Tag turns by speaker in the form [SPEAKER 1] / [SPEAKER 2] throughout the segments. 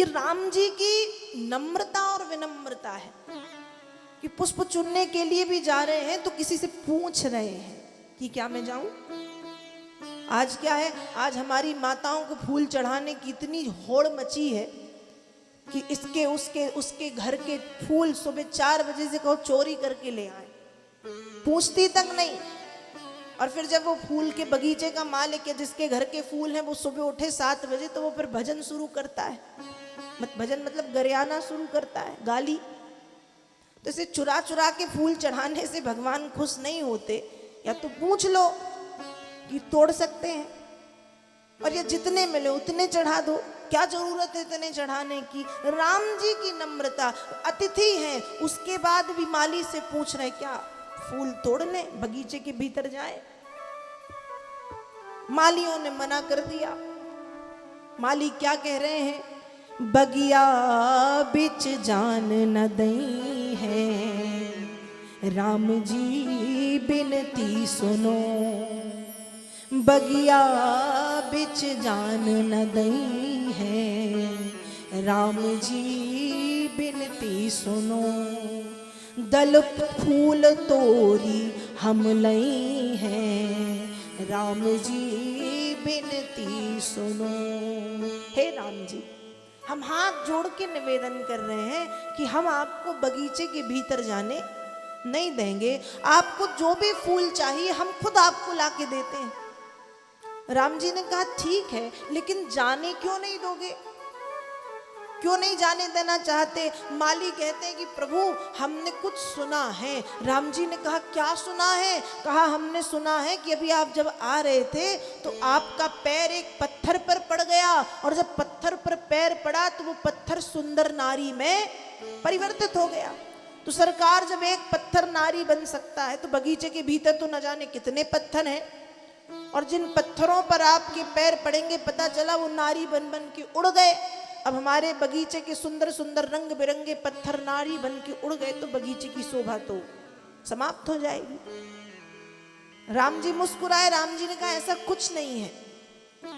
[SPEAKER 1] ये राम जी की नम्रता और विनम्रता है कि पुष्प चुनने के लिए भी जा रहे हैं तो किसी से पूछ रहे हैं कि क्या मैं जाऊं। आज क्या है, आज हमारी माताओं को फूल चढ़ाने की इतनी होड़ मची है कि इसके उसके घर के फूल सुबह 4 बजे से कहो चोरी करके ले आए, पूछती तक नहीं। और फिर जब वो फूल के बगीचे का मालिक है जिसके घर के फूल हैं वो सुबह उठे 7 बजे तो वो फिर भजन शुरू करता है, भजन मतलब गरियाना शुरू करता है, गाली। तो इसे चुरा चुरा के फूल चढ़ाने से भगवान खुश नहीं होते, या तो पूछ लो कि तोड़ सकते हैं, और ये जितने मिले उतने चढ़ा दो, क्या जरूरत है इतने चढ़ाने की। राम जी की नम्रता, अतिथि हैं उसके बाद भी माली से पूछ रहे क्या फूल तोड़ने बगीचे के भीतर जाए। मालियों ने मना कर दिया। माली क्या कह रहे हैं, बगिया बिच जान न दई है, राम जी बिनती सुनो, बगिया बिच जान न दई है, राम जी बिनती सुनो, दल फूल तोरी हम लई हैं, राम जी बिनती सुनो। हे राम जी, हम हाथ जोड़ के निवेदन कर रहे हैं कि हम आपको बगीचे के भीतर जाने नहीं देंगे, आपको जो भी फूल चाहिए हम खुद आपको ला के देते हैं। राम जी ने कहा ठीक है, लेकिन जाने क्यों नहीं दोगे, क्यों नहीं जाने देना चाहते। माली कहते हैं कि प्रभु हमने कुछ सुना है। राम जी ने कहा क्या सुना है। कहा हमने सुना है कि अभी आप जब आ रहे थे तो आपका पैर एक पत्थर पर पड़ गया, और जब पत्थर पर पैर पड़ा तो वो पत्थर सुंदर नारी में परिवर्तित हो गया। तो सरकार जब एक पत्थर नारी बन सकता है तो बगीचे के भीतर तो न जाने कितने पत्थर हैं, और जिन पत्थरों पर आपके पैर पड़ेंगे पता चला वो नारी बन बन के उड़ गए। अब हमारे बगीचे के सुंदर सुंदर रंग बिरंगे पत्थर नारी बन के उड़ गए तो बगीचे की शोभा तो समाप्त हो जाएगी। राम जी मुस्कुराए। राम जी ने कहा ऐसा कुछ नहीं है।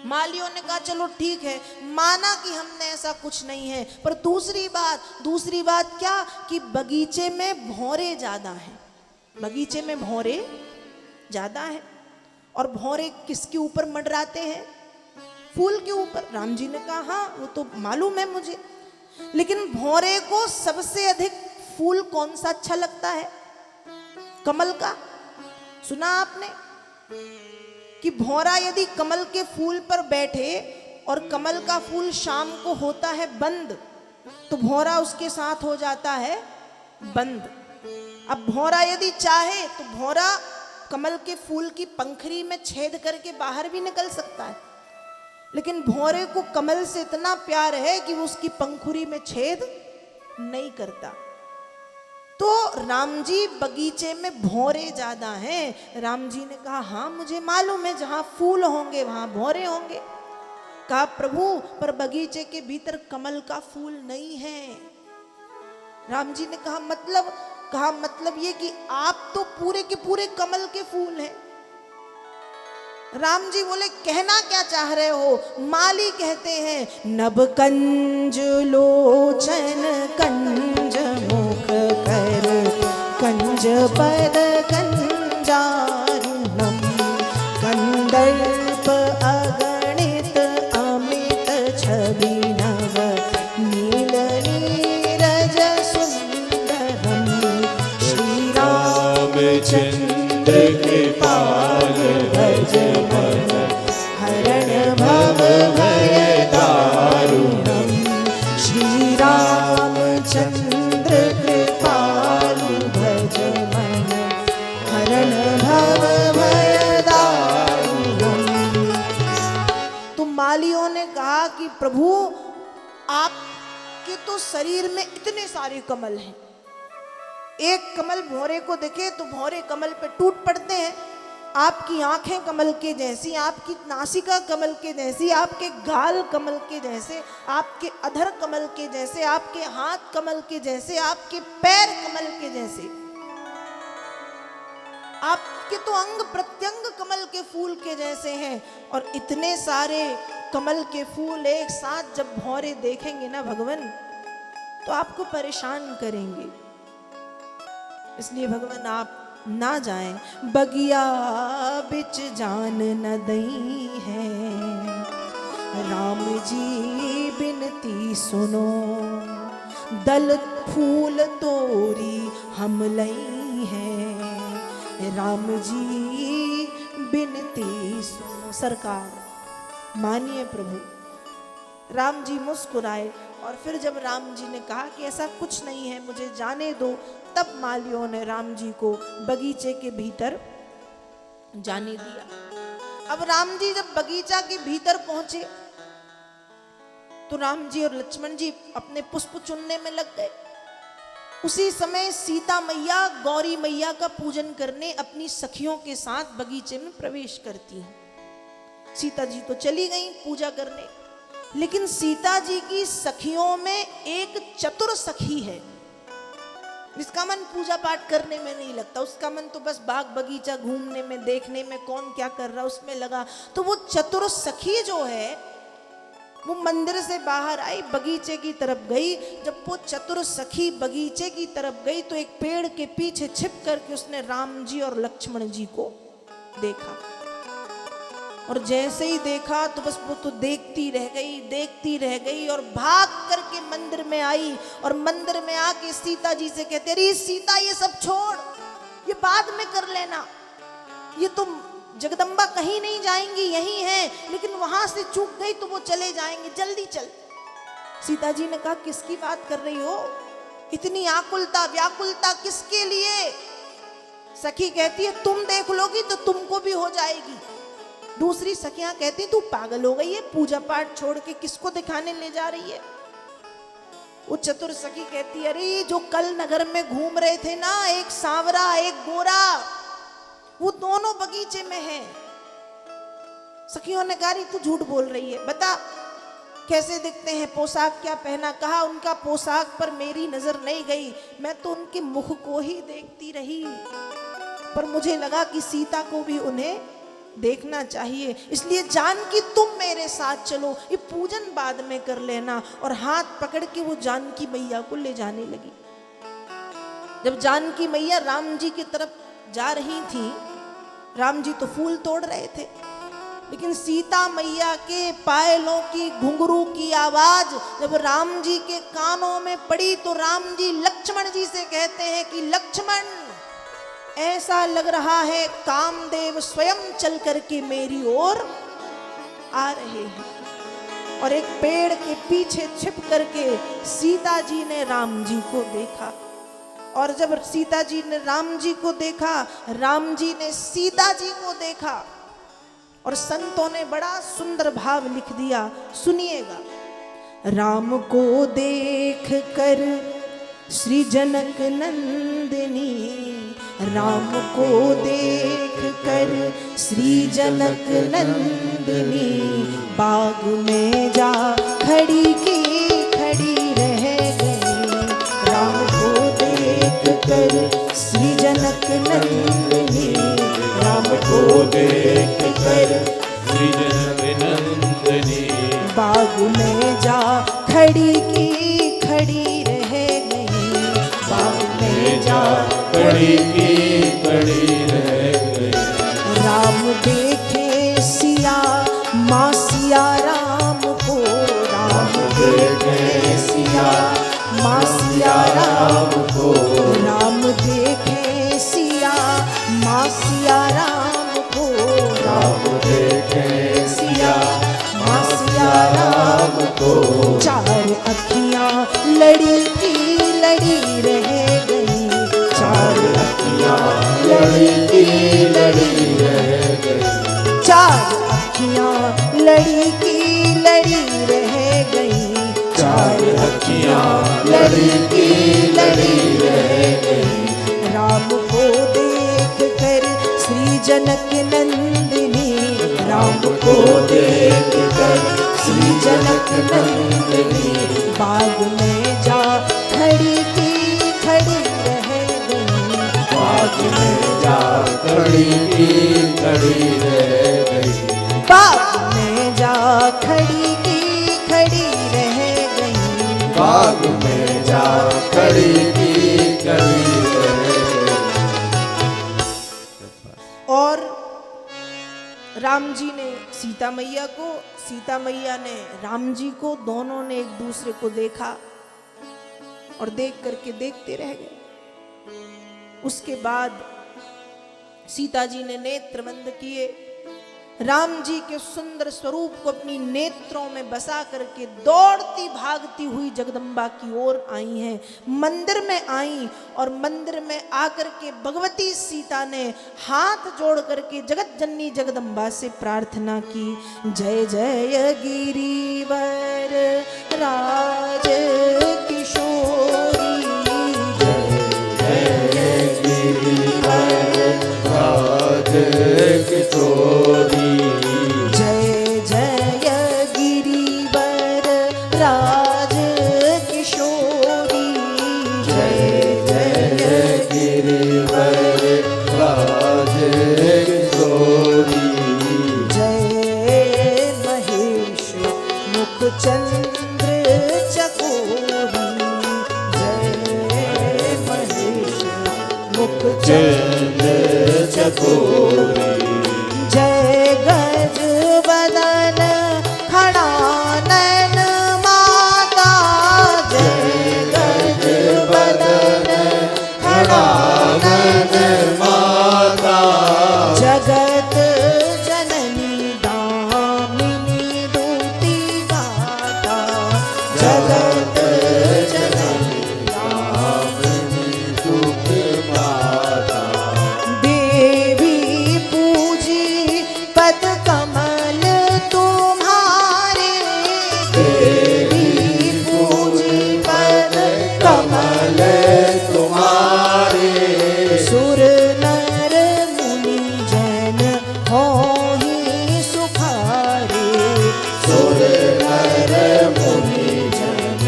[SPEAKER 1] मालियों ने कहा चलो ठीक है, माना कि हमने ऐसा कुछ नहीं है, पर दूसरी बात क्या कि बगीचे में भौरे ज्यादा हैं, बगीचे में भौरे ज्यादा हैं। और भौरे किसके ऊपर मंडराते हैं, फूल के ऊपर। राम जी ने कहा हाँ वो तो मालूम है मुझे, लेकिन भौरे को सबसे अधिक फूल कौन सा अच्छा लगता है, कमल का। सुना आपने कि भौरा यदि कमल के फूल पर बैठे और कमल का फूल शाम को होता है बंद, तो भौरा उसके साथ हो जाता है बंद। अब भौरा यदि चाहे तो भौरा कमल के फूल की पंखुड़ी में छेद करके बाहर भी निकल सकता है, लेकिन भौरे को कमल से इतना प्यार है कि वो उसकी पंखुड़ी में छेद नहीं करता। तो राम जी बगीचे में भौरे ज्यादा हैं। राम जी ने कहा हाँ मुझे मालूम है, जहां फूल होंगे वहां भौरे होंगे। कहा प्रभु पर बगीचे के भीतर कमल का फूल नहीं है। राम जी ने कहा मतलब ये कि आप तो पूरे के पूरे कमल के फूल हैं। राम जी बोले कहना क्या चाह रहे हो। माली कहते हैं नभ कंज लोचन कंज मुख कर कंज पद कंजारुणम कंदर्प अगणित अमित छवि नव नील नीरज सुंदरम श्री रामचंद्र कृपाल भज मन हरण भव भय दारुणम श्री रामचंद्र कृपालु भज मन हरण भव भय दारुणम। तो मालियों ने कहा कि प्रभु आपके तो शरीर में इतने सारे कमल हैं, एक कमल भौरे को देखे तो भौरे कमल पे टूट पड़ते हैं। आपकी आंखें कमल के जैसी, आपकी नासिका कमल के जैसी, आपके गाल कमल के जैसे, आपके अधर कमल के जैसे, आपके हाथ कमल के जैसे, आपके पैर कमल के जैसे, आपके तो अंग प्रत्यंग कमल के फूल के जैसे हैं। और इतने सारे कमल के फूल एक साथ जब भौरे देखेंगे ना भगवान, तो आपको परेशान करेंगे। इसलिए भगवान आप ना जाएं। बगिया बिच जान न दई है, राम जी बिनती सुनो, दल फूल तोरी हम लई है, राम जी बिनती सुनो। सरकार मानिए प्रभु। राम जी मुस्कुराए और फिर जब राम जी ने कहा कि ऐसा कुछ नहीं है, मुझे जाने दो, तब मालियों ने राम जी को बगीचे के भीतर जाने दिया। अब राम जी जब बगीचा के भीतर पहुंचे तो राम जी और लक्ष्मण जी अपने पुष्प चुनने में लग गए। उसी समय सीता मैया गौरी मैया का पूजन करने अपनी सखियों के साथ बगीचे में प्रवेश करती हैं। सीता जी तो चली गई पूजा करने, लेकिन सीता जी की सखियों में एक चतुर सखी है जिसका मन पूजा पाठ करने में नहीं लगता। उसका मन तो बस बाग बगीचा घूमने में, देखने में कौन क्या कर रहा उसमें लगा। तो वो चतुर सखी जो है वो मंदिर से बाहर आई, बगीचे की तरफ गई। जब वो चतुर सखी बगीचे की तरफ गई तो एक पेड़ के पीछे छिप करके उसने राम जी और लक्ष्मण जी को देखा। और जैसे ही देखा तो बस वो तो देखती रह गई और भाग करके मंदिर में आई और मंदिर में आके सीता जी से कहते, अरे सीता ये सब छोड़, ये बाद में कर लेना, ये तुम जगदम्बा कहीं नहीं जाएंगी, यहीं है, लेकिन वहां से चूक गई तो वो चले जाएंगे, जल्दी चल। सीता जी ने कहा, किसकी बात कर रही हो? इतनी आकुलता व्याकुलता किसके लिए? सखी कहती है, तुम देख लोगी तो तुमको भी हो जाएगी। दूसरी सखियां कहती, तू पागल हो गई है, पूजा पाठ छोड़ के किसको दिखाने ले जा रही है? वो चतुर सखी कहती, अरे जो कल नगर में घूम रहे थे ना, एक सांवरा एक गोरा, वो दोनों बगीचे में हैं। सखियों ने कहा, तू झूठ बोल रही है, बता कैसे दिखते हैं, पोशाक क्या पहना? कहा, उनका पोशाक पर मेरी नजर नहीं गई, मैं तो उनके मुख को ही देखती रही, पर मुझे लगा कि सीता को भी उन्हें देखना चाहिए, इसलिए जानकी तुम मेरे साथ चलो, ये पूजन बाद में कर लेना। और हाथ पकड़ के वो जानकी मैया को ले जाने लगी। जब जानकी मैया राम जी की तरफ जा रही थी, राम जी तो फूल तोड़ रहे थे, लेकिन सीता मैया के पायलों की घुंघरू की आवाज जब राम जी के कानों में पड़ी तो राम जी लक्ष्मण जी से कहते हैं कि लक्ष्मण, ऐसा लग रहा है कामदेव स्वयं चल करके मेरी ओर आ रहे हैं। और एक पेड़ के पीछे छिप करके सीता जी ने राम जी को देखा। और जब सीता जी ने राम जी को देखा, राम जी ने सीता जी को देखा। और संतों ने बड़ा सुंदर भाव लिख दिया, सुनिएगा। राम को देख कर श्री जनक नंदिनी, राम को देख कर श्री जनक नंदिनी, बाग में जा खड़ी की खड़ी रह गई। राम को देख कर श्री जनक नंदिनी, राम को देख कर श्री जनक नंदिनी, बाग में जा खड़ी की खड़ी रह गई। बाग में जा खड़ी की खड़ी रह गई। राम देखे सिया माँ सिया राम को, राम देखे सिया माँ सिया राम को, राम देखे सिया माँ सिया राम को, राम देखे सिया माँ सिया राम को। चार अखियाँ लड़ी की लड़ी रह गई, चार अखियाँ लड़ी की लड़ी रह गई। चार अखियाँ लड़ी की लड़ी रह गई, चार अखियाँ लड़ी की लड़ी रह गई। राम को देख कर श्री जनक नंदिनी, राम को देख कर श्री जनक नंदिनी, बाग में जा खड़ी की खड़ी रह गई। बाग में जा खड़ी की खड़ी रह गई। बाग में जा खड़ी की खड़ी रह गई,
[SPEAKER 2] बाग में जा खड़ी की खड़ी रह गई।
[SPEAKER 1] और राम जी ने सीता मैया को, सीता मैया ने राम जी को, दोनों ने एक दूसरे को देखा और देख करके देखते रह गए। उसके बाद सीता जी ने नेत्र बंद किए, राम जी के सुंदर स्वरूप को अपनी नेत्रों में बसा करके दौड़ती भागती हुई जगदम्बा की ओर आई हैं। मंदिर में आई और मंदिर में आकर के भगवती सीता ने हाथ जोड़ करके जगत जननी जगदम्बा से प्रार्थना की, जय जय गिरिवर राज किशोरी,
[SPEAKER 2] जय जय गिरिवर राज किशोरी,
[SPEAKER 1] जय जय गिरिवर राज किशोरी,
[SPEAKER 2] जय जय गिरिवर राज किशोरी,
[SPEAKER 1] जय महेश मुख चंद्र चकोरी, जय महेश मुख
[SPEAKER 2] चंद्र चकोरी,
[SPEAKER 1] जय गज बदन खड़ा नैन माता, जय गज बदन खड़ा नैन
[SPEAKER 2] माता,
[SPEAKER 1] जगत जननी दामिनी दूती गाता, जगत जननी
[SPEAKER 2] दामिनी दुख माता,
[SPEAKER 1] देवी पूजी पद कमल तुम्हारे, देवी पूजी पद कमल
[SPEAKER 2] तुम्हारे,
[SPEAKER 1] सुर नर मुनि जन होहि सुखारे,
[SPEAKER 2] सुर नर मुनि जन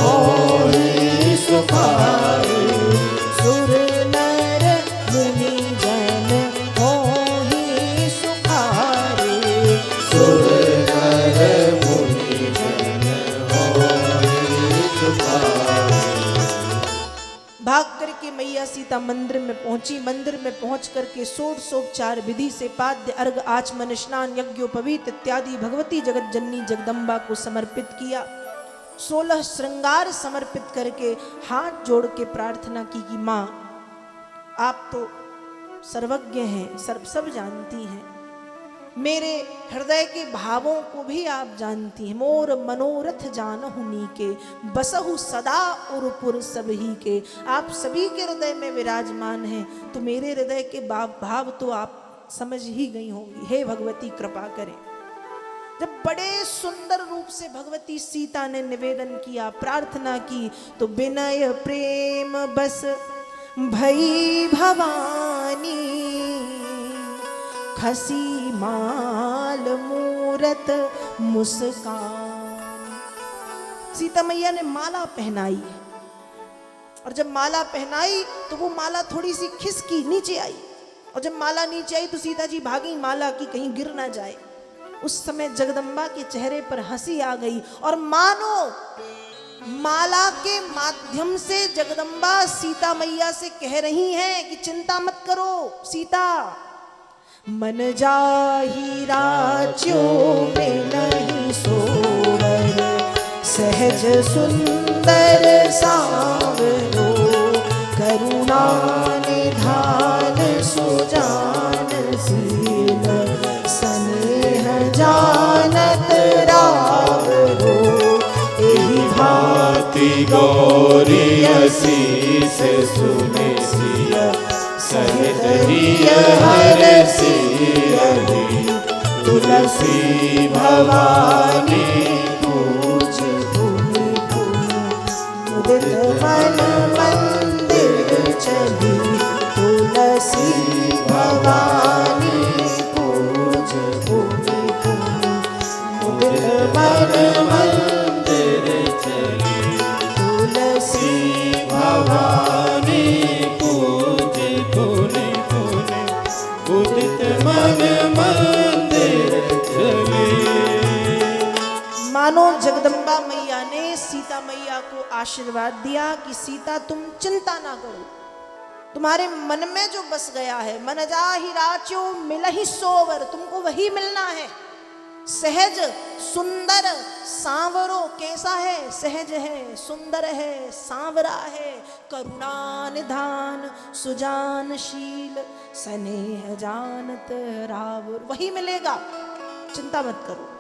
[SPEAKER 2] होहि सुखारे,
[SPEAKER 1] सुर नर मुनि जन होहि सुखारे,
[SPEAKER 2] सुर नर मुनि जन होहि सुखारे।
[SPEAKER 1] भाग करके मैया सीता मंदिर में पहुंची। मंदिर में पहुंच करके षोडशोपचार विधि से पाद्य अर्घ आचमन स्नान यज्ञोपवीत इत्यादि भगवती जगत जननी जगदम्बा को समर्पित किया। 16 श्रृंगार समर्पित करके हाथ जोड़ के प्रार्थना की कि माँ आप तो सर्वज्ञ हैं, सब जानती हैं, मेरे हृदय के भावों को भी आप जानती हैं। मोर मनोरथ जानहु नीके, बसहु सदा उरपुर सबही के। आप सभी के हृदय में विराजमान हैं, तो मेरे हृदय के भाव तो आप समझ ही गई होंगी। हे भगवती कृपा करें। जब बड़े सुंदर रूप से भगवती सीता ने निवेदन किया, प्रार्थना की, तो विनय प्रेम बस भई भवानी, खसी माल मूरत मुस्कान। सीता मैया ने माला पहनाई और जब माला पहनाई तो वो माला थोड़ी सी खिसकी नीचे आई, और जब माला नीचे आई तो सीता जी भागी माला की कहीं गिर ना जाए। उस समय जगदम्बा के चेहरे पर हंसी आ गई और मानो माला के माध्यम से जगदम्बा सीता मैया से कह रही हैं कि चिंता मत करो सीता, मन जाहि राज्यों में नहीं सोवर, सहज सुंदर सांवरो, करुणा निधान सुजान शील, स्नेह जानत रावरो, एहि भांति गौरी असीस सुने सिया, सहित हिय हर सियहि, तुलसी भवानी पूज भूमि भूमि, मुदित मन मंदिर चली, तुलसी भवानी पूज भूमि भूमि, मुदित मन मंदिर चली, तुलसी भवानी पूज भूमि भूमि, उदित मन मंदिर चली। जगदम्बा मैया ने सीता मैया को आशीर्वाद दिया कि सीता तुम चिंता ना करो, तुम्हारे मन में जो बस गया है, मन जाहि राच्यो मिलहि सोवर, तुमको वही मिलना है। सहज सुंदर सांवरो, कैसा है? सहज है, सुंदर है, सांवरा है, करुणा निधान सुजानशील, स्नेह जानत रावुर, वही मिलेगा, चिंता मत करो।